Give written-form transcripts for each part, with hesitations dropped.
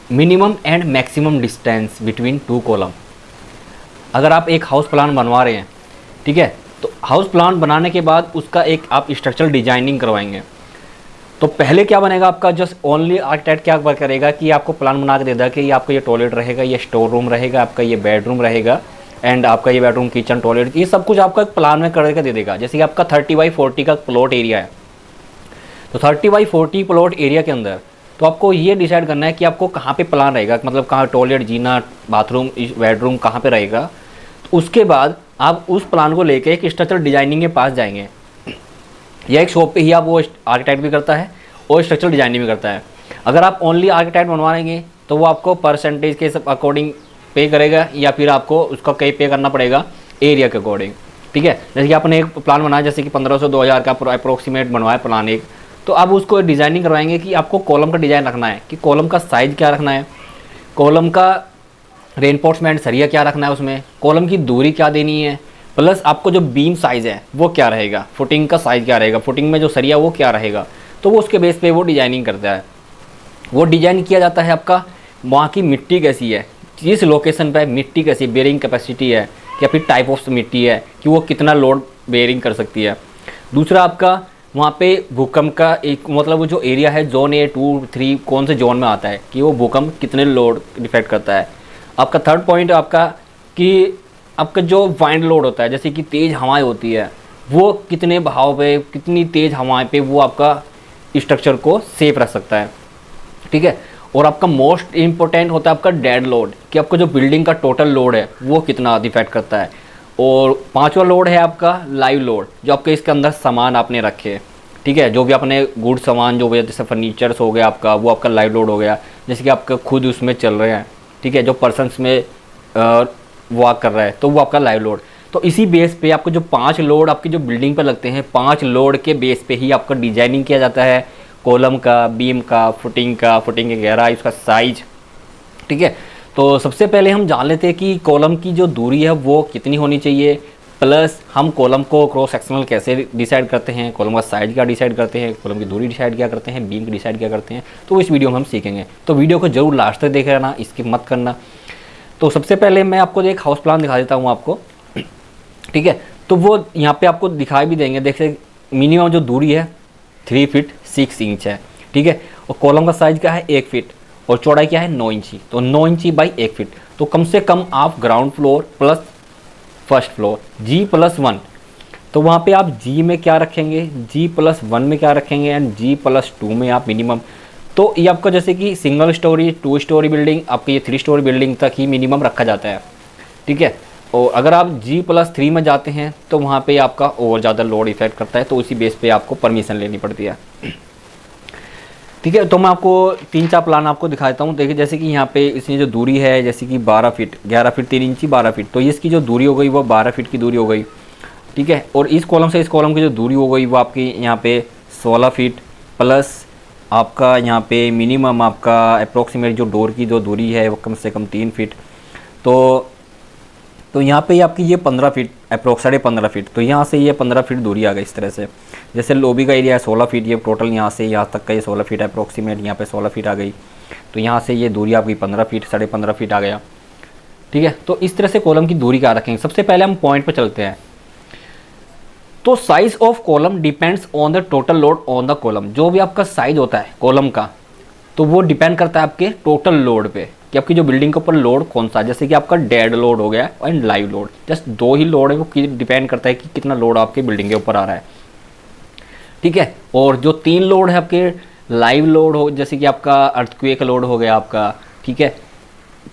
Minimum and maximum distance between two column. अगर आप एक हाउस प्लान बनवा रहे हैं, ठीक है, तो हाउस प्लान बनाने के बाद उसका एक आप स्ट्रक्चरल डिजाइनिंग करवाएंगे, तो पहले क्या बनेगा आपका, जस्ट ओनली आर्किटेक्ट क्या वर्क करेगा कि आपको प्लान बना के देगा कि आपका ये टॉयलेट रहेगा, ये स्टोर रूम रहेगा, आपका ये बेडरूम रहेगा, एंड आपका ये बेडरूम, किचन, टॉयलेट, ये सब कुछ आपका एक प्लान में करके दे देगा। जैसे कि आपका 30x40 का प्लॉट एरिया है, तो 30x40 प्लॉट एरिया के अंदर तो आपको ये डिसाइड करना है कि आपको कहाँ पे प्लान रहेगा, मतलब कहाँ टॉयलेट, जीना, बाथरूम, बेडरूम कहाँ पे रहेगा। तो उसके बाद आप उस प्लान को लेके एक स्ट्रक्चर डिजाइनिंग के पास जाएंगे, या एक शॉप पे ही आप वो आर्किटेक्ट भी करता है और स्ट्रक्चर डिजाइनिंग भी करता है। अगर आप ओनली आर्किटेक्ट बनवाएंगे तो वो आपको परसेंटेज के अकॉर्डिंग पे करेगा, या फिर आपको उसका कहीं पे करना पड़ेगा एरिया के अकॉर्डिंग, ठीक है। जैसे कि आपने एक प्लान बनाया, जैसे कि 1500-2000 का अप्रोक्सीमेट बनवाया प्लान एक, तो आप उसको डिज़ाइनिंग करवाएंगे कि आपको कॉलम का डिज़ाइन रखना है, कि कॉलम का साइज़ क्या रखना है, कॉलम का रेनफोर्समेंट सरिया क्या रखना है, उसमें कॉलम की दूरी क्या देनी है, प्लस आपको जो बीम साइज़ है वो क्या रहेगा, फुटिंग का साइज़ क्या रहेगा, फुटिंग में जो सरिया वो क्या रहेगा। तो वो उसके बेस पे वो डिज़ाइनिंग करता है। वो डिज़ाइन किया जाता है आपका वहाँ की मिट्टी कैसी है, जिस लोकेशन पर मिट्टी कैसी बेयरिंग कैपेसिटी है, या फिर टाइप ऑफ मिट्टी है कि वो कितना लोड बेयरिंग कर सकती है। दूसरा आपका वहाँ पे भूकंप का एक मतलब वो जो एरिया है, जोन A 2 3 कौन से जोन में आता है, कि वो भूकंप कितने लोड डिफेक्ट करता है। आपका थर्ड पॉइंट आपका कि आपका जो वाइंड लोड होता है, जैसे कि तेज़ हवाएं होती है, वो कितने बहाव पे, कितनी तेज़ हवाएं पे वो आपका स्ट्रक्चर को सेफ रख सकता है, ठीक है। और आपका मोस्ट इम्पोर्टेंट होता है आपका डेड लोड, कि आपका जो बिल्डिंग का टोटल लोड है वो कितना डिफेक्ट करता है। और पांचवा लोड है आपका लाइव लोड, जो आपके इसके अंदर सामान आपने रखे, ठीक है, जो भी आपने गुड सामान जो भी जैसे फर्नीचर्स हो गया आपका, वो आपका लाइव लोड हो गया। जैसे कि आपका खुद उसमें चल रहे हैं, ठीक है, जो पर्सनस में वॉक कर रहा है, तो वो आपका लाइव लोड। तो इसी बेस पे आपको जो 5 लोड आपकी जो बिल्डिंग पर लगते हैं, 5 लोड के बेस पे ही आपका डिजाइनिंग किया जाता है, कॉलम का, बीम का, फुटिंग की गहराई, उसका साइज, ठीक है। तो सबसे पहले हम जान लेते हैं कि कॉलम की जो दूरी है वो कितनी होनी चाहिए, प्लस हम कॉलम को क्रॉस सेक्शनल कैसे डिसाइड करते हैं, कॉलम का साइज क्या डिसाइड करते हैं, कॉलम की दूरी डिसाइड क्या करते हैं, बीम की डिसाइड क्या करते हैं। तो इस वीडियो में हम सीखेंगे, तो वीडियो को जरूर लास्ट तक देख रहना, स्किप मत करना। तो सबसे पहले मैं आपको एक हाउस प्लान दिखा देता हूँ आपको, ठीक है। तो वो यहाँ पे आपको दिखाई भी देंगे, देखिए मिनिमम जो दूरी है 3 फीट 6 इंच है, ठीक है। और कॉलम का साइज क्या है 1 फीट, और चौड़ाई क्या है 9 इंची, तो 9 इंची बाई 1 फीट। तो कम से कम आप ground floor plus first floor G+1, तो वहाँ पे आप G में क्या रखेंगे, G+1 में क्या रखेंगे, एंड G+2 में आप मिनिमम। तो ये आपका जैसे कि सिंगल स्टोरी 2 स्टोरी बिल्डिंग, आपकी ये 3 स्टोरी बिल्डिंग तक ही मिनिमम रखा जाता है, ठीक है। और अगर आप G+3 में जाते हैं तो वहाँ पे आपका और ज़्यादा लोड इफेक्ट करता है, तो उसी बेस पे आपको परमिशन लेनी पड़ती है, ठीक है। तो मैं आपको 3-4 प्लान आपको दिखा देता हूँ। देखिए जैसे कि यहाँ पे इसमें जो दूरी है, जैसे कि 12 फीट 11 फीट 3 इंची 12 फीट, तो इसकी जो दूरी हो गई वो 12 फीट की दूरी हो गई, ठीक है। और इस कॉलम से इस कॉलम की जो दूरी हो गई वो आपकी यहाँ पे 16 फीट, प्लस आपका यहाँ पे मिनिमम आपका अप्रोक्सीमेट जो डोर की जो दूरी है वो कम से कम 3 फीट। तो यहाँ पे आपकी ये 15 फीट अप्रोक्स 15.5 फीट, तो यहाँ से ये 15 फीट दूरी आ गई इस तरह से। जैसे लॉबी का एरिया है 16 फीट, ये टोटल यहाँ से यहाँ तक का ये 16 फीट अप्रोक्सीमेट, यहाँ पे 16 फीट आ गई, तो यहाँ से ये दूरी आपकी 15 फीट 15.5 फीट आ गया, ठीक है। तो इस तरह से कॉलम की दूरी क्या रखेंगे। सबसे पहले हम पॉइंट पर चलते हैं। तो size of column depends on the total load on the column. जो भी आपका साइज होता है कॉलम का, तो वो डिपेंड करता है आपके टोटल लोड पे, कि आपकी जो बिल्डिंग के ऊपर लोड कौन सा है। जैसे कि आपका डेड लोड हो गया and live load, just 2 he load है, वो डिपेंड करता है कि कितना लोड आपके बिल्डिंग के ऊपर आ रहा है, ठीक है। और जो 3 लोड है आपके लाइव लोड हो, जैसे कि आपका अर्थक्वेक लोड हो गया आपका, ठीक है,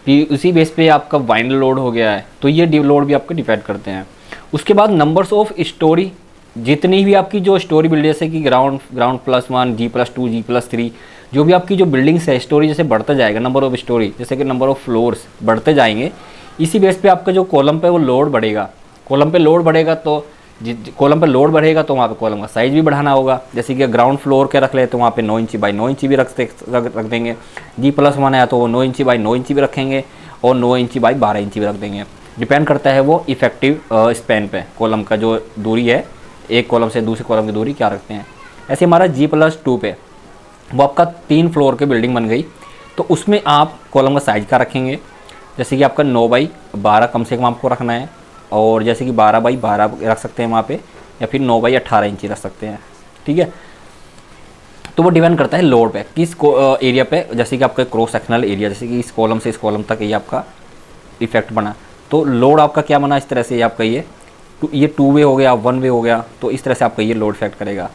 फिर उसी बेस पे आपका वाइंड लोड हो गया है, तो ये लोड भी आपको डिपेंड करते हैं। उसके बाद नंबर्स ऑफ स्टोरी, जितनी भी आपकी जो स्टोरी बिल्डिंग, जैसे कि ग्राउंड +1 G+2 G+3, जो भी आपकी जो बिल्डिंग्स है स्टोरी जैसे बढ़ता जाएगा, नंबर ऑफ स्टोरी जैसे कि नंबर ऑफ फ्लोर्स बढ़ते जाएंगे, इसी बेस पे आपका जो कॉलम पे वो लोड बढ़ेगा। कॉलम पे लोड बढ़ेगा तो कॉलम पे लोड बढ़ेगा तो वहाँ पे कॉलम का साइज़ भी बढ़ाना होगा। जैसे कि ग्राउंड फ्लोर के रख ले तो वहाँ पे 9 इंची बाई 9 इंची भी रख देंगे। G+1 है तो वो 9 इंची बाई 9 इंची भी रखेंगे, और 9 इंची बाई 12 इंची भी रख देंगे। डिपेंड करता है वो इफेक्टिव स्पैन पे, कॉलम का जो दूरी है, एक कॉलम से दूसरे कॉलम की दूरी क्या रखते हैं। ऐसे हमारा G+2 पे वो आपका 3 फ्लोर की बिल्डिंग बन गई, तो उसमें आप कॉलम का साइज का रखेंगे, जैसे कि आपका 9x12 कम से कम आपको रखना है, और जैसे कि 12x12 रख सकते हैं वहाँ पे, या फिर 9x18 इंची रख सकते हैं, ठीक है। तो वो डिपेंड करता है लोड पे, किस एरिया पे, जैसे कि आपका क्रॉस सेक्शनल एरिया, जैसे कि इस कॉलम से इस कॉलम तक ये आपका इफेक्ट बना, तो लोड आपका क्या बना इस तरह से, आपका ये 2 वे हो गया, 1 वे हो गया, तो इस तरह से आपका ये लोड इफेक्ट करेगा,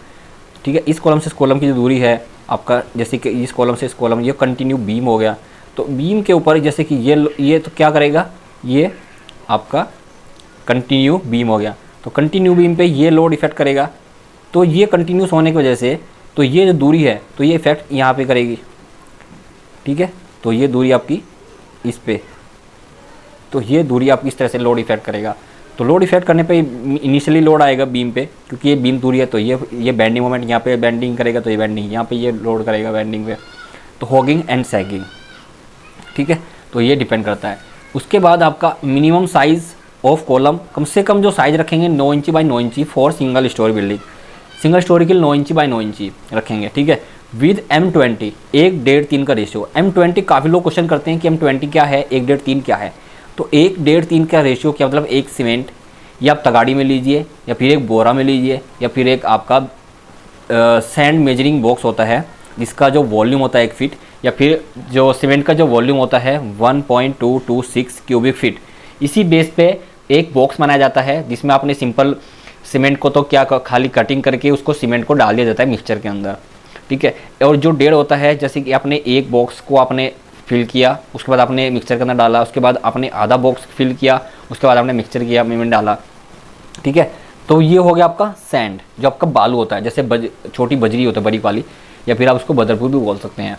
ठीक है। इस कॉलम से इस कॉलम की जो दूरी है आपका, जैसे कि इस कॉलम से इस कॉलम, ये कंटिन्यू बीम हो गया, तो बीम के ऊपर जैसे कि ये तो क्या करेगा, ये आपका कंटिन्यू बीम हो गया, तो कंटिन्यू बीम पे ये लोड इफेक्ट करेगा, तो ये कंटिन्यूस होने की वजह से तो ये जो दूरी है तो ये इफेक्ट यहाँ पे करेगी, ठीक है। तो ये दूरी आपकी इस पे, तो ये दूरी आपकी इस तरह से लोड इफेक्ट करेगा। तो लोड इफेक्ट करने पे इनिशियली लोड आएगा बीम पे, क्योंकि ये बीम दूरी है, तो ये बेंडिंग मोमेंट यहाँ पे बेंडिंग करेगा, तो ये बेंडिंग यहाँ पे ये लोड करेगा बेंडिंग पे, तो हॉगिंग एंड सैगिंग, ठीक है। तो ये डिपेंड करता है। उसके बाद आपका मिनिमम साइज़ ऑफ कॉलम, कम से कम जो साइज़ रखेंगे 9 इंची बाई 9 इंची for single storey building, single storey के लिए 9 इंची बाई 9 इंची रखेंगे, ठीक है। विद M20 1:3 का रेशियो। M20 काफ़ी लोग क्वेश्चन करते हैं कि M20 क्या है, 1:3 क्या है। तो 1:3 का रेशियो क्या मतलब, एक सीमेंट या आप तगाड़ी में लीजिए, या फिर एक बोरा में लीजिए, या फिर एक आपका सैंड मेजरिंग बॉक्स होता है जिसका जो वॉल्यूम होता है 1 फीट, या फिर जो सीमेंट का जो वॉल्यूम होता है 1.226 क्यूबिक फीट। इसी बेस पे एक बॉक्स बनाया जाता है जिसमें आपने सिंपल सीमेंट को तो क्या खाली कटिंग करके उसको सीमेंट को डाल दिया जाता है मिक्सचर के अंदर, ठीक है। और जो डेढ़ होता है, जैसे कि आपने एक बॉक्स को आपने फिल किया, उसके बाद आपने मिक्सचर के अंदर डाला, उसके बाद आपने आधा बॉक्स फिल किया, उसके बाद आपने मिक्सचर किया में डाला, ठीक है। तो ये हो गया आपका सैंड, जो आपका बालू होता है, जैसे छोटी बजरी होता है बरीक वाली, या फिर आप उसको बदरपुर भी बोल सकते हैं।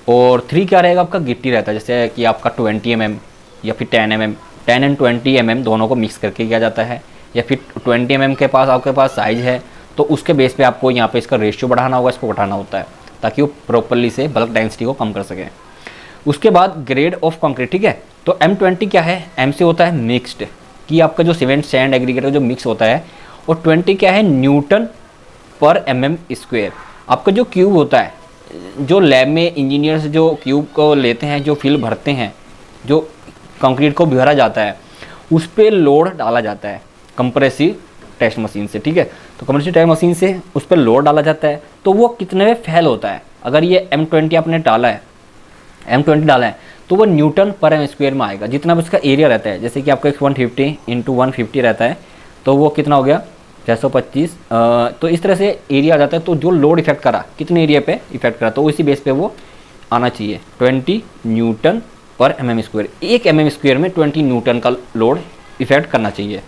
और 3 क्या रहेगा आपका, गिट्टी रहता है, जैसे कि आपका 20 mm या फिर 10 mm, 10 and 20 mm दोनों को मिक्स करके किया जाता है, या फिर 20 mm के पास आपके पास साइज़ है तो उसके बेस पे आपको यहाँ पे इसका रेशियो बढ़ाना होगा, इसको घटाना होता है, ताकि वो प्रॉपरली से बल्क डेंसिटी को कम कर सके। उसके बाद ग्रेड ऑफ कंक्रीट, ठीक है। तो M20 क्या है, M से होता है मिक्स्ड, कि आपका जो सीमेंट सैंड एग्रीगेट जो मिक्स होता है, और 20 क्या है, न्यूटन पर mm²। आपका जो क्यूब होता है, जो लैब में इंजीनियर्स जो क्यूब को लेते हैं, जो फिल भरते हैं, जो कंक्रीट को भरा जाता है, उस पर लोड डाला जाता है कंप्रेसिव टेस्ट मशीन से, ठीक है। तो कंप्रेसिव टेस्ट मशीन से उस पर लोड डाला जाता है, तो वो कितने में फेल होता है। अगर ये M20 आपने डाला है, M20 डाला है, तो वो न्यूटन पर m² में आएगा, जितना भी उसका एरिया रहता है। जैसे कि आपका 150 × 150 रहता है, तो वो कितना हो गया 625, तो इस तरह से एरिया आ जाता है। तो जो लोड इफेक्ट करा, कितने एरिया पे इफेक्ट करा, तो इसी बेस पे वो आना चाहिए 20 न्यूटन पर mm²। 1 mm² में 20 न्यूटन का लोड इफेक्ट करना चाहिए।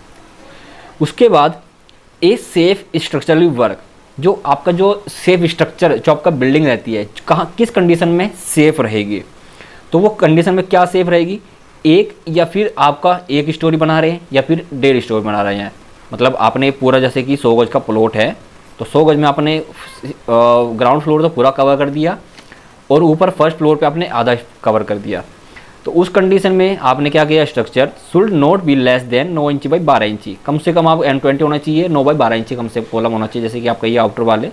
उसके बाद ए सेफ स्ट्रक्चरल वर्क, जो आपका जो सेफ स्ट्रक्चर जो आपका बिल्डिंग रहती है, कहाँ किस कंडीशन में सेफ रहेगी, तो वो कंडीशन में क्या सेफ रहेगी, एक या फिर आपका 1 स्टोरी बना रहे हैं या फिर 1.5 स्टोरी बना रहे हैं। मतलब आपने पूरा, जैसे कि 100 गज का प्लॉट है, तो 100 गज में आपने ग्राउंड फ्लोर तो पूरा कवर कर दिया, और ऊपर फर्स्ट फ्लोर पे आपने आधा कवर कर दिया। तो उस कंडीशन में आपने क्या किया, structure should not be less than 9 इंची बाई 12 इंची। कम से कम आप M20 होना चाहिए, 9 बाई 12 इंची कम से कॉलम होना चाहिए। जैसे कि आपका ये आउटर वाले,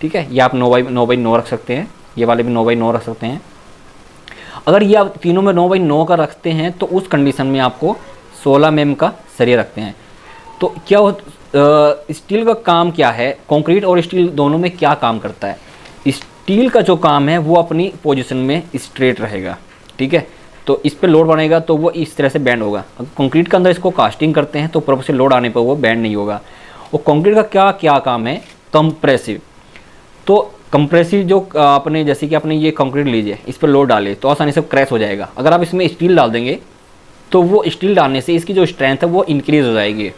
ठीक है, ये आप 9 बाई 9 रख सकते हैं, ये वाले भी 9 बाई 9 रख सकते हैं। अगर ये आप तीनों में 9 बाई 9 का रखते हैं, तो उस कंडीशन में आपको 16 mm का सरिया रखते हैं। तो क्या स्टील का काम क्या है, कंक्रीट और स्टील दोनों में क्या काम करता है। स्टील का जो काम है वो अपनी पोजीशन में स्ट्रेट रहेगा, ठीक है। तो इस पे लोड बनेगा तो वो इस तरह से बैंड होगा। अगर कंक्रीट के अंदर इसको कास्टिंग करते हैं तो प्रॉपर से लोड आने पर वो बैंड नहीं होगा। और कंक्रीट का क्या क्या काम है, कंप्रेसिव। तो कंप्रेसिव जो आपने, जैसे कि आपने ये कंक्रीट लीजिए, इस पर लोड डाले तो आसानी से क्रैश हो जाएगा। अगर आप इसमें स्टील डाल देंगे तो वो स्टील डालने से इसकी जो स्ट्रेंथ है वो इंक्रीज हो जाएगी,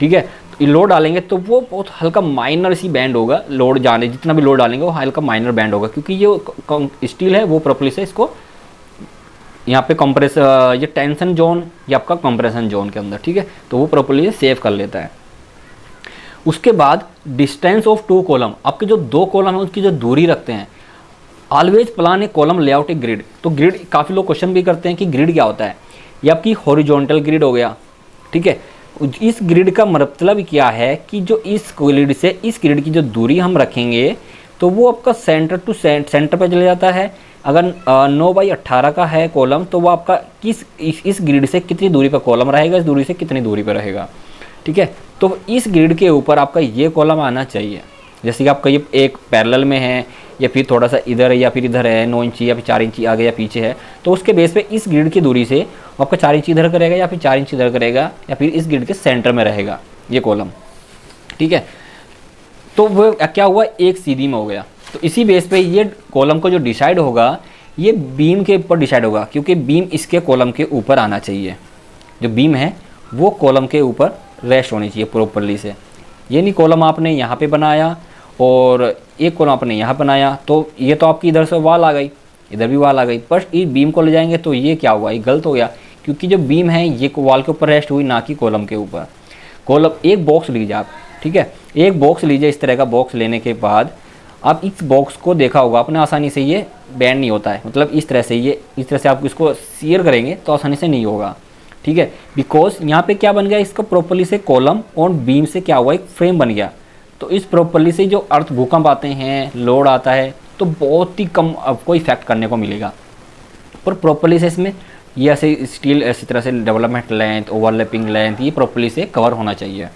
ठीक है। तो लोड डालेंगे तो वो बहुत हल्का माइनर सी बैंड होगा, लोड जाने जितना भी लोड डालेंगे वो हल्का माइनर बैंड होगा, क्योंकि ये स्टील है वो प्रॉपर्ली से इसको यहाँ पे कंप्रेस, ये टेंशन जोन या आपका कंप्रेशन जोन के अंदर, ठीक है, तो वो प्रॉपर्ली सेव कर लेता है। उसके बाद डिस्टेंस ऑफ 2 कॉलम, आपके जो 2 कॉलम है उसकी जो दूरी रखते हैं। Always plan A column layout a grid. तो ग्रिड, काफ़ी लोग क्वेश्चन भी करते हैं कि ग्रिड क्या होता है। ये आपकी हॉरिजॉन्टल ग्रिड हो गया, ठीक है। इस ग्रिड का मतलब क्या है कि जो इस ग्रिड से इस ग्रिड की जो दूरी हम रखेंगे तो वो आपका सेंटर टू सेंटर पे चले जाता है। अगर 9/18 का है कॉलम तो वो आपका इस ग्रिड से कितनी दूरी पर कॉलम रहेगा, इस दूरी से कितनी दूरी पर रहेगा, ठीक है। तो इस ग्रिड के ऊपर आपका ये कॉलम आना चाहिए। जैसे कि आपका ये एक पैरेलल में है या फिर थोड़ा सा इधर है या फिर इधर है 9 इंची या फिर 4 इंची आगे या पीछे है, तो उसके बेस पे इस ग्रिड की दूरी से आपका 4 इंची इधर करेगा या फिर 4 इंची इधर करेगा या फिर इस ग्रिड के सेंटर में रहेगा ये कॉलम, ठीक है। तो वो क्या हुआ, एक सीधी में हो गया। तो इसी बेस पे ये कॉलम को जो डिसाइड होगा ये बीम के ऊपर डिसाइड होगा, क्योंकि बीम इसके कॉलम के ऊपर आना चाहिए। जो बीम है वो कॉलम के ऊपर रेस्ट होनी चाहिए प्रॉपरली से। ये नहीं कॉलम आपने यहाँ पे बनाया और एक कॉलम आपने यहाँ बनाया तो ये तो आपकी इधर से वॉल आ गई, इधर भी वॉल आ गई, पर इस बीम को ले जाएंगे तो ये क्या हुआ, ये गलत हो गया, क्योंकि जो बीम है ये वॉल के ऊपर रेस्ट हुई, ना कि कॉलम के ऊपर। कॉलम एक बॉक्स लीजिए आप, ठीक है, एक बॉक्स लीजिए। इस तरह का बॉक्स लेने के बाद आप इस बॉक्स को देखा होगा आपने, आसानी से ये बैंड नहीं होता है, मतलब इस तरह से ये इस तरह से आप इसको शेयर करेंगे तो आसानी से नहीं होगा, ठीक है। बिकॉज यहाँ पे क्या बन गया, इसका प्रॉपरली से कॉलम और बीम से क्या हुआ, एक फ्रेम बन गया। तो इस प्रॉपरली से जो अर्थ भूकंप आते हैं, लोड आता है, तो बहुत ही कम आपको इफेक्ट करने को मिलेगा। पर प्रॉपरली से इसमें ये ऐसे स्टील इसी तरह से डेवलपमेंट लेंथ, ओवरलैपिंग लेंथ, ये प्रॉपरली से कवर होना चाहिए,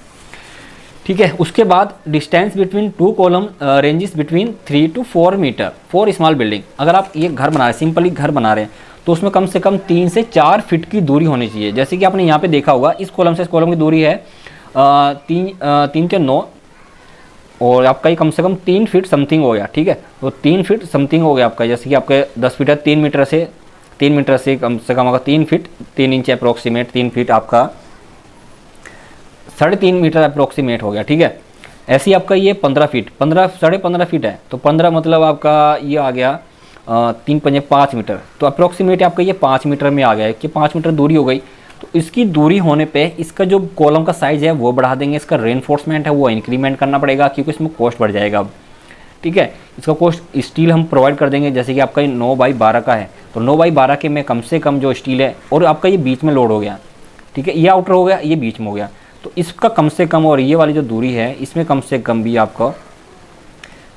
ठीक है। उसके बाद distance between two column ranges between 3 to 4 metre for small building. अगर आप ये घर बना रहे हैं, सिंपली घर बना रहे हैं, तो उसमें कम से कम 3 से 4 फीट की दूरी होनी चाहिए। जैसे कि आपने यहाँ पे देखा होगा, इस कॉलम से इस कॉलम की दूरी है 3 के 9 और आपका ये कम से कम 3 फीट समथिंग हो गया, ठीक है। तो 3 फीट समथिंग हो गया आपका। जैसे कि आपके 10 फीट है, 3 मीटर से कम होगा 3 फीट 3 इंच अप्रोक्सीमेट, 3 फीट आपका 3.5 मीटर अप्रोक्सीमेट हो गया, ठीक है। ऐसे ही आपका ये 15 फीट 15.5 फीट है, तो 15 मतलब आपका ये आ गया 3 पंजे 5 मीटर, तो अप्रोक्सीमेट आपका ये 5 मीटर में आ गया कि 5 मीटर दूरी हो गई। तो इसकी दूरी होने पे इसका जो कॉलम का साइज़ है वो बढ़ा देंगे, इसका रेनफोर्समेंट है वो इंक्रीमेंट करना पड़ेगा, क्योंकि इसमें कॉस्ट बढ़ जाएगा अब, ठीक है। इसका कॉस्ट स्टील हम प्रोवाइड कर देंगे। जैसे कि आपका ये 9/12 का है, तो 9/12 के में कम से कम जो स्टील है, और आपका ये बीच में लोड हो गया, ठीक है, ये आउटर हो गया, ये बीच में हो गया, तो इसका कम से कम, और ये वाली जो दूरी है इसमें कम से कम भी आपको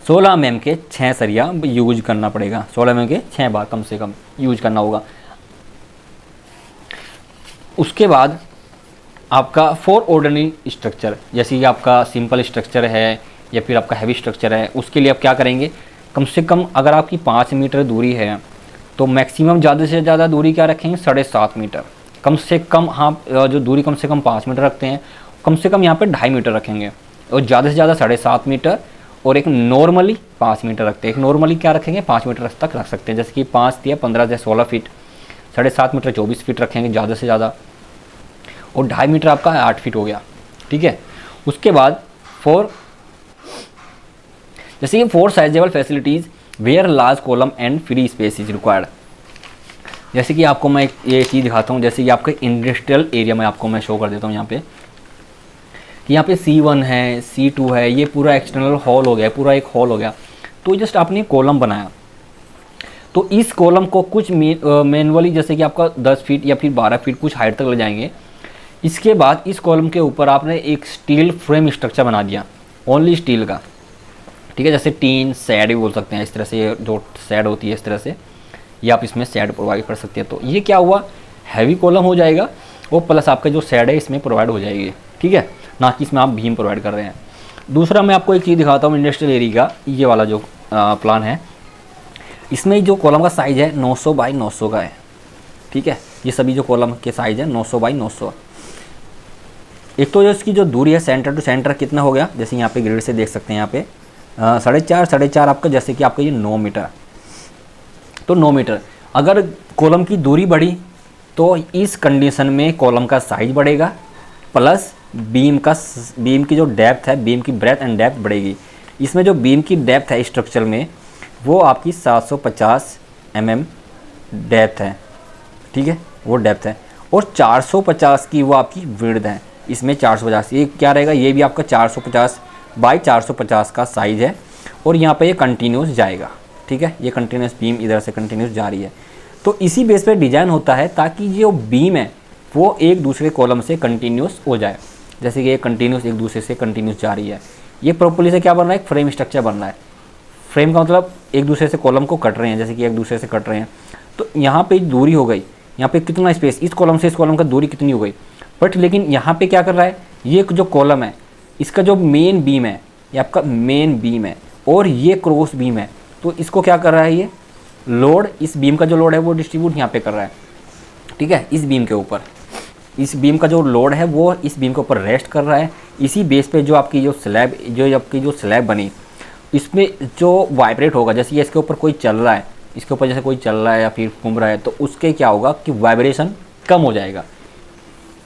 16 mm के 6 सरिया यूज करना पड़ेगा। 16 mm के 6 बार कम से कम यूज करना होगा। उसके बाद आपका फॉर ऑर्डिनरी स्ट्रक्चर, जैसे कि आपका सिंपल स्ट्रक्चर है या फिर आपका हैवी स्ट्रक्चर है, उसके लिए आप क्या करेंगे, कम से कम अगर आपकी 5 मीटर दूरी है तो मैक्सिमम ज़्यादा से ज़्यादा दूरी क्या रखेंगे, 7.5 मीटर। कम से कम हाँ, जो दूरी कम से कम 5 मीटर रखते हैं, कम से कम यहाँ पे 2.5 मीटर रखेंगे, और ज़्यादा से ज़्यादा 7.5 मीटर, और एक नॉर्मली 5 मीटर रखते हैं। एक नॉर्मली क्या रखेंगे, 5 मीटर तक रख सकते हैं। जैसे कि 5 दिया 15 से 16 फीट, 7.5 मीटर 24 फीट रखेंगे ज़्यादा से ज़्यादा, और 2.5 मीटर आपका 8 फीट हो गया, ठीक है। उसके बाद जैसे कि 4 sizable facilities where large column and free space is required. जैसे कि आपको मैं ये चीज़ दिखाता हूँ, जैसे कि आपके इंडस्ट्रियल एरिया में आपको मैं शो कर देता हूँ यहाँ पे, कि यहाँ पे C1 है, C2 है, ये पूरा एक्सटर्नल हॉल हो गया, पूरा एक हॉल हो गया। तो जस्ट आपने कॉलम बनाया, तो इस कॉलम को कुछ मैनुअली जैसे कि आपका 10 फीट या फिर 12 फीट कुछ हाइट तक ले जाएंगे। इसके बाद इस कॉलम के ऊपर आपने एक स्टील फ्रेम स्ट्रक्चर बना दिया, ओनली स्टील का, ठीक है। जैसे टीन सैड भी बोल सकते हैं, इस तरह से जो सैड होती है इस तरह से, ये आप इसमें सैड प्रोवाइड कर सकते हैं। तो ये क्या हुआ, हैवी कॉलम हो जाएगा, और प्लस आपका जो सैड है इसमें प्रोवाइड हो जाएगी, ठीक है, ना कि इसमें आप बीम प्रोवाइड कर रहे हैं। दूसरा मैं आपको एक चीज़ दिखाता हूँ इंडस्ट्रियल एरिया का, ये वाला जो प्लान है, इसमें जो कॉलम का साइज़ है 900 बाई 900 का है, ठीक है। ये सभी जो कॉलम के साइज़ है 900 बाई 900। एक तो जो इसकी जो दूरी है सेंटर टू सेंटर कितना हो गया, जैसे यहाँ पे ग्रिड से देख सकते हैं, यहाँ पे 4.5 आपका, जैसे कि आपका ये 9 मीटर, तो 9 मीटर। अगर कॉलम की दूरी बढ़ी तो इस कंडीशन में कॉलम का साइज बढ़ेगा, प्लस बीम की जो डेप्थ है, बीम की ब्रेथ एंड डेप्थ बढ़ेगी। इसमें जो बीम की डेप्थ है स्ट्रक्चर में वो आपकी 750 mm डेप्थ है, ठीक है, वो डेप्थ है, और 450 की वो आपकी विड्थ है। इसमें 450, ये क्या रहेगा, ये भी आपका 450 बाई 450 का साइज़ है, और यहाँ पे ये कंटिन्यूस जाएगा, ठीक है। ये कंटिन्यूस बीम इधर से कंटिन्यूस जा रही है। तो इसी बेस पे डिज़ाइन होता है ताकि जो बीम है वो एक दूसरे कॉलम से कंटिन्यूस हो जाए। जैसे कि ये कंटिन्यूस एक दूसरे से कंटिन्यूस जा रही है, ये प्रॉपर्ली से क्या बन रहा है, एक फ्रेम स्ट्रक्चर बन रहा है। फ्रेम का मतलब एक दूसरे से कॉलम को कट रहे हैं, जैसे कि एक दूसरे से कट रहे हैं। तो यहाँ पे दूरी हो गई, यहाँ पे कितना स्पेस, इस कॉलम से इस कॉलम का दूरी कितनी हो गई। बट लेकिन यहाँ पे क्या कर रहा है, ये जो कॉलम है इसका जो मेन बीम है, ये आपका मेन बीम है और ये क्रॉस बीम है। तो इसको क्या कर रहा है, ये लोड, इस बीम का जो लोड है वो डिस्ट्रीब्यूट यहाँ पे कर रहा है, ठीक है, इस बीम के ऊपर। इस बीम का जो लोड है वो इस बीम के ऊपर रेस्ट कर रहा है। इसी बेस पे जो आपकी जो स्लैब बनी, इसमें जो वाइब्रेट होगा, जैसे ये इसके ऊपर कोई चल रहा है, इसके ऊपर जैसे कोई चल रहा है या फिर घूम रहा है, तो उसके क्या होगा कि वाइब्रेशन कम हो जाएगा,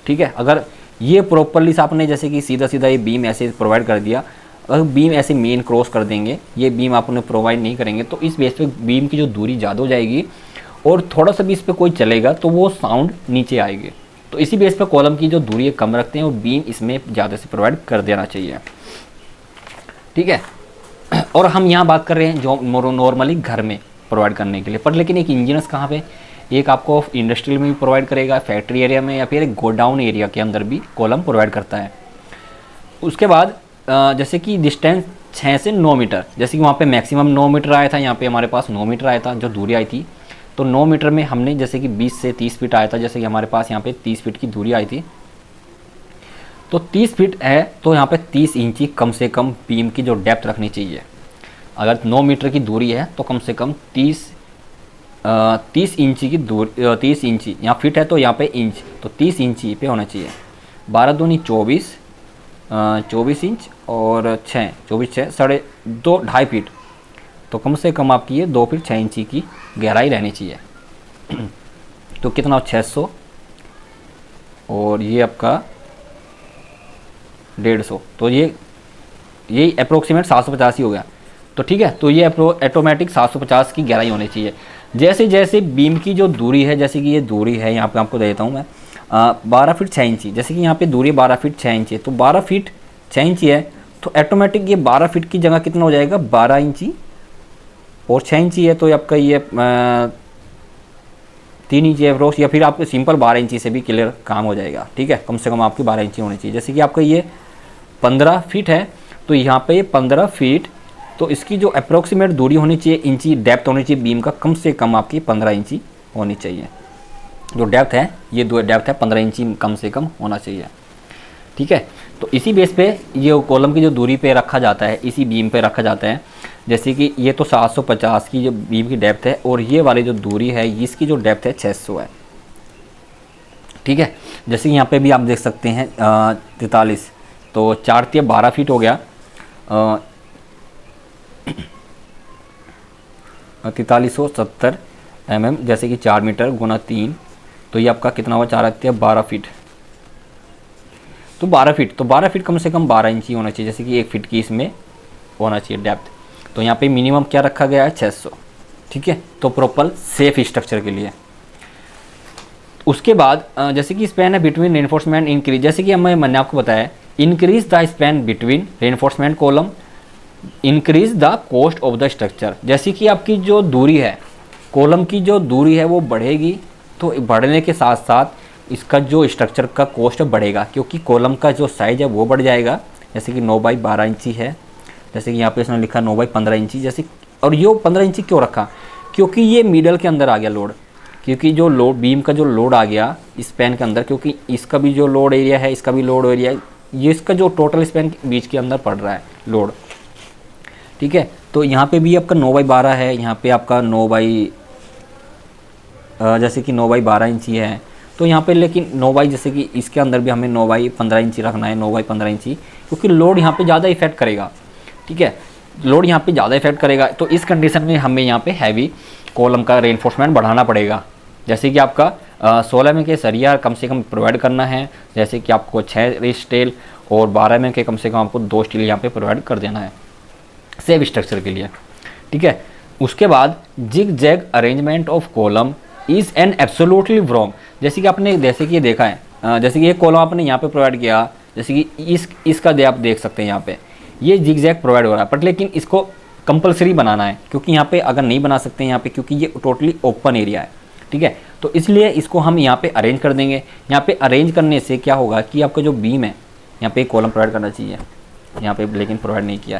ठीक है। अगर ये प्रॉपरली आपने जैसे कि सीधा सीधा ये बीम ऐसे प्रोवाइड कर दिया, अगर बीम ऐसे मेन क्रॉस कर देंगे, ये बीम आपने प्रोवाइड नहीं करेंगे, तो इस बेस पे बीम की जो दूरी ज़्यादा हो जाएगी और थोड़ा सा भी इस पर कोई चलेगा तो वो साउंड नीचे आएगी। तो इसी बेस पे कॉलम की जो दूरी कम रखते हैं और बीम इसमें ज़्यादा से प्रोवाइड कर देना चाहिए, ठीक है। और हम यहाँ बात कर रहे हैं जो नॉर्मली घर में प्रोवाइड करने के लिए, पर लेकिन एक इंजीनियर्स कहाँ पे, एक आपको इंडस्ट्रियल में भी प्रोवाइड करेगा, फैक्ट्री एरिया में या फिर एक गोडाउन एरिया के अंदर भी कॉलम प्रोवाइड करता है। उसके बाद जैसे कि डिस्टेंस 6 से 9 मीटर, जैसे कि वहाँ पे मैक्सिमम 9 मीटर आया था, यहाँ पे हमारे पास 9 मीटर आया था जो दूरी आई थी। तो 9 मीटर में हमने जैसे कि 20 से 30 फीट आया था, जैसे कि हमारे पास यहाँ पे 30 फीट की दूरी आई थी। तो 30 फीट है तो यहाँ पे 30 इंची कम से कम बीम की जो डेप्थ रखनी चाहिए। अगर 9 मीटर की दूरी है तो कम से कम 30 इंची की दूरी, 30 इंची, यहाँ फिट है तो यहाँ पे इंच, तो 30 इंची पे होना चाहिए। 12 दूनी 24 इंच और 6, 24 6 साढ़े 2.5 फीट, तो कम से कम आपकी ये 2 फीट 6 इंची की गहराई रहनी चाहिए। तो कितना 600 और ये आपका 150, तो ये अप्रोक्सीमेट 750 ही हो गया। तो ठीक है, तो ये ऑटोमेटिक 750 की गहराई होनी चाहिए। जैसे जैसे बीम की जो दूरी है, जैसे कि ये दूरी है यहाँ पे आपको दे देता हूँ मैं 12 फीट 6 इंची, जैसे कि यहाँ पे दूरी 12 फीट 6 इंची है, तो 12 फीट 6 इंची है तो ऑटोमेटिक ये 12 फीट की जगह कितना हो जाएगा 12 इंची और 6 इंची है तो आपका ये 3 इंची अप्रोक्स, या फिर आपको सिंपल 12 इंची से भी क्लियर काम हो जाएगा, ठीक है। कम से कम आपकी 12 इंची होनी चाहिए। जैसे कि आपका ये 15 फीट है तो यहाँ पे 15 फीट, तो इसकी जो अप्रोक्सीमेट दूरी होनी चाहिए, इंची डेप्थ होनी चाहिए बीम का, कम से कम आपकी 15 इंची होनी चाहिए। जो डेप्थ है, ये डेप्थ है 15 इंची कम से कम होना चाहिए, ठीक है। तो इसी बेस पे ये कॉलम की जो दूरी पे रखा जाता है, इसी बीम पे रखा जाता है। जैसे कि ये तो 750 की जो बीम की डेप्थ है और ये वाली जो दूरी है इसकी जो डेप्थ है 600 है, ठीक है। जैसे कि यहाँ पे भी आप देख सकते हैं 43, तो 4 × 12 फीट हो गया, 4370 mm, जैसे कि 4 मीटर गुना 3, तो ये आपका कितना हुआ 4 × 12 फीट, तो 12 फीट, तो 12 फीट कम से कम 12 इंची होना चाहिए, जैसे कि 1 फीट की इसमें होना चाहिए डेप्थ। तो यहाँ पे मिनिमम क्या रखा गया है 600, ठीक है, तो प्रॉपर सेफ स्ट्रक्चर के लिए। उसके बाद जैसे कि स्पैन है बिटवीन रेनफोर्समेंट इंक्रीज, जैसे कि मैंने आपको बताया increase the span between reinforcement column increase the cost of the structure. जैसे कि आपकी जो दूरी है, कॉलम की जो दूरी है वो बढ़ेगी, तो बढ़ने के साथ साथ इसका जो स्ट्रक्चर का कॉस्ट बढ़ेगा, क्योंकि कॉलम का जो साइज़ है वो बढ़ जाएगा। जैसे कि 9 × 12 इंची है, जैसे कि यहाँ पे इसने लिखा 9 × 15 इंची, जैसे, और ये 15 इंची क्यों रखा, क्योंकि ये मिडल के अंदर आ गया लोड, क्योंकि जो लोड बीम का जो लोड आ गया स्पैन के अंदर, क्योंकि इसका भी जो लोड एरिया है, इसका भी लोड एरिया है, ये इसका जो टोटल स्पैन बीच के अंदर पड़ रहा है लोड, ठीक है। तो यहाँ पे भी आपका 9 × 12 है, यहाँ पे आपका 9 जैसे कि 9 × 12 इंची है, तो यहाँ पे लेकिन 9 जैसे कि इसके अंदर भी हमें 9 × 15 इंची रखना है, 9 × 15 इंची, क्योंकि लोड यहाँ पे ज़्यादा इफेक्ट करेगा, ठीक है, लोड यहाँ पे ज़्यादा इफेक्ट करेगा। तो इस कंडीशन में हमें यहाँ पे हैवी कॉलम का रेनफोर्समेंट बढ़ाना पड़ेगा। जैसे कि आपका 16 mm के सरिया कम से कम प्रोवाइड करना है, जैसे कि आपको 6 स्टील और 12 mm के कम से कम आपको 2 स्टील यहाँ पे प्रोवाइड कर देना है सेफ स्ट्रक्चर के लिए, ठीक है। उसके बाद zig zag arrangement of column is an absolutely wrong. जैसे कि आपने ये देखा है, जैसे कि ये कॉलम आपने यहाँ पे प्रोवाइड किया, जैसे कि इसका आप देख सकते हैं यहाँ पे ये जिग जैग प्रोवाइड हो रहा है, बट लेकिन इसको कंपलसरी बनाना है, क्योंकि यहाँ पे अगर नहीं बना सकते हैं यहाँ पे, क्योंकि ये टोटली ओपन एरिया है, ठीक है। तो इसलिए इसको हम यहाँ पे अरेंज कर देंगे। यहाँ पे अरेंज करने से क्या होगा कि आपका जो बीम है यहाँ पे एक कॉलम प्रोवाइड करना चाहिए, यहाँ पे लेकिन प्रोवाइड नहीं किया,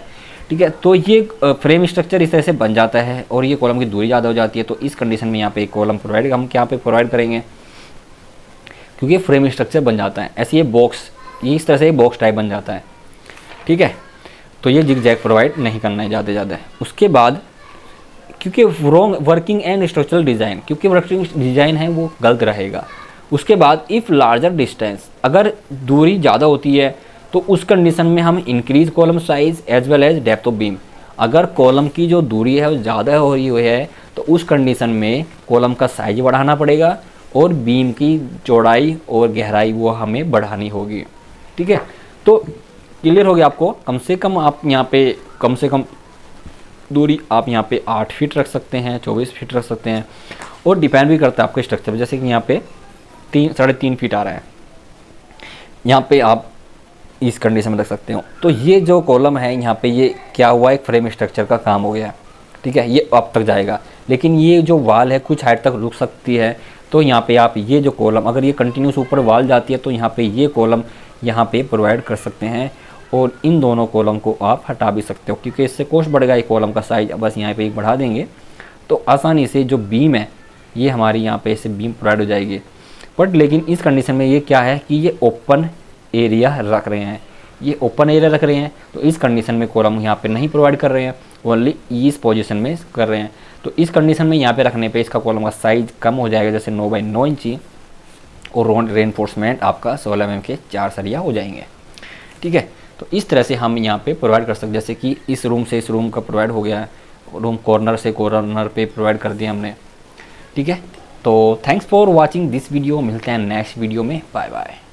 ठीक है। तो ये फ्रेम स्ट्रक्चर इस तरह से बन जाता है और ये कॉलम की दूरी ज़्यादा हो जाती है, तो इस कंडीशन में यहाँ पे एक कॉलम प्रोवाइड हम यहाँ पे प्रोवाइड करेंगे, क्योंकि फ्रेम स्ट्रक्चर बन जाता है। ऐसे ये बॉक्स, ये इस तरह से बॉक्स टाइप बन जाता है, ठीक है। तो ये जिग जैग प्रोवाइड नहीं करना है ज़्यादा। उसके बाद क्योंकि wrong working and structural design, क्योंकि वर्किंग डिज़ाइन है वो गलत रहेगा। उसके बाद इफ़ लार्जर डिस्टेंस, अगर दूरी ज़्यादा होती है तो उस कंडीशन में हम increase column size as well as depth of beam. अगर कॉलम की जो दूरी है वो ज़्यादा हो रही है तो उस कंडीशन में कॉलम का साइज बढ़ाना पड़ेगा और बीम की चौड़ाई और गहराई वो हमें बढ़ानी होगी, ठीक है। तो क्लियर हो गया आपको। कम से कम आप यहाँ पे कम से कम दूरी आप यहाँ पे 8 फीट रख सकते हैं, 24 फीट रख सकते हैं, और डिपेंड भी करता है आपके स्ट्रक्चर पर। जैसे कि यहाँ पे 3-3.5 फीट आ रहा है, यहाँ पे आप इस कंडीशन में रख सकते हो। तो ये जो कॉलम है यहाँ पे ये क्या हुआ, एक फ्रेम स्ट्रक्चर का काम हो गया, ठीक है। ये अब तक जाएगा, लेकिन ये जो वाल है कुछ हाइट तक रुक सकती है। तो यहाँ पे आप ये जो कॉलम, अगर ये कंटिन्यूस ऊपर वाल जाती है तो यहाँ पे ये कॉलम यहाँ पे प्रोवाइड कर सकते हैं, और इन दोनों कॉलम को आप हटा भी सकते हो, क्योंकि इससे कॉस्ट बढ़ेगा। ये कॉलम का साइज बस यहाँ पे एक बढ़ा देंगे तो आसानी से जो बीम है ये हमारी यहाँ पे ऐसे बीम प्रोवाइड हो जाएगी। बट लेकिन इस कंडीशन में ये क्या है कि ये ओपन एरिया रख रहे हैं, ये ओपन एरिया रख रहे हैं, तो इस कंडीशन में कॉलम यहाँ पे नहीं प्रोवाइड कर रहे हैं, ओनली इस पोजीशन में कर रहे हैं। तो इस कंडीशन में यहाँ पे रखने पे इसका कॉलम का साइज कम हो जाएगा, जैसे 9x9 इंची, और रेनफोर्समेंट आपका 16 mm के 4 सरिया हो जाएंगे, ठीक है। तो इस तरह से हम यहाँ पे प्रोवाइड कर सकते हैं, जैसे कि इस रूम से इस रूम का प्रोवाइड हो गया है, रूम कॉर्नर से कॉर्नर पे प्रोवाइड कर दिया हमने, ठीक है। तो thanks for watching this video, मिलते हैं नेक्स्ट वीडियो में, बाय बाय।